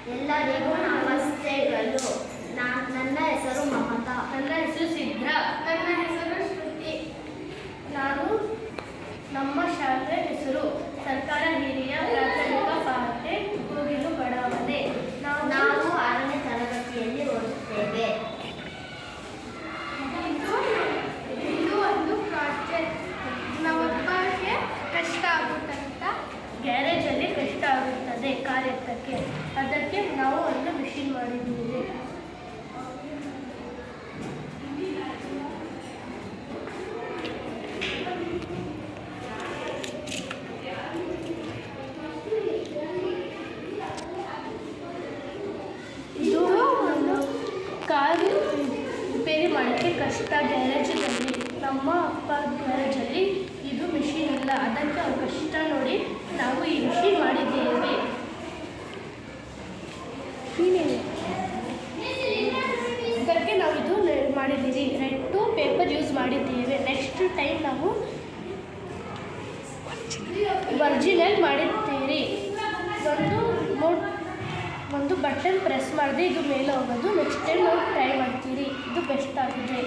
ಎಲ್ಲರಿಗೂ ನಮಸ್ತೆಗಳು. ನನ್ನ ಹೆಸರು ಮಮತಾ. ನನ್ನ ಹೆಸರು ಸಿದ್ರ. ನನ್ನ ಹೆಸರು ಶ್ರುತಿ. ನಮ್ಮ ಶಾಲೆ ಹೆಸರು ಸರ್ಕಾರ ಹಿರಿಯ ಪ್ರಾಥಮಿಕ ಪಾಠೆ ಕೋಗಿಲು ಬಡಾವಣೆ. ನಾವು 6ನೇ ತರಗತಿಯಲ್ಲಿ ಓದುತ್ತೇವೆ. ಇದು ಒಂದು ಪ್ರಾಜೆಕ್ಟ್. ನಮ್ಮಪ್ಪಗೆ ಕಷ್ಟ ಆಗುತ್ತಂತ ಗ್ಯಾರೇಜಲ್ಲಿ ಕಷ್ಟ ಆಗುತ್ತದೆ ಕಾರ್ಯಕ್ಕೆ, ಅದಕ್ಕೆ ನಾವು ಒಂದು ಮಿಷಿನ್ ಮಾಡಿದ್ದೀವಿ. ಇದು ಒಂದು ಕಾರು ರಿಪೇರಿ ಮಾಡೋಕ್ಕೆ ಕಷ್ಟ ಗ್ಯಾರೇಜಲ್ಲಿ. ನಮ್ಮ ಅಪ್ಪ ಗ್ಯಾರೇಜಲ್ಲಿ ಇದು ಮಿಷಿನ್ ಇಲ್ಲ, ಅದಕ್ಕೆ ಅವ್ರ ಕಷ್ಟ ನೋಡಿ ನಾವು ಈ ಮಿಷಿನ್ ಮಾಡಿದ್ದೇವೆ. ಅದಕ್ಕೆ ನಾವು ಇದು ಮಾಡಿದ್ದೀವಿ. ರೆಡ್ ಟು ಪೇಪರ್ ಯೂಸ್ ಮಾಡಿದ್ದೇವೆ. ನೆಕ್ಸ್ಟ್ ಟೈಮ್ ನಾವು ಒರಿಜಿನಲ್ ಮಾಡಿದ್ದೀರಿ. ಒಂದು ಬಟನ್ ಪ್ರೆಸ್ ಮಾಡಿದೆ ಇದು ಮೇಲೆ ಹೋಗೋದು. ನೆಕ್ಸ್ಟ್ ಟೈಮ್ ನಾವು ಟ್ರೈ ಮಾಡ್ತೀರಿ. ಇದು ಬೆಸ್ಟ್ ಆಗಿದೆ.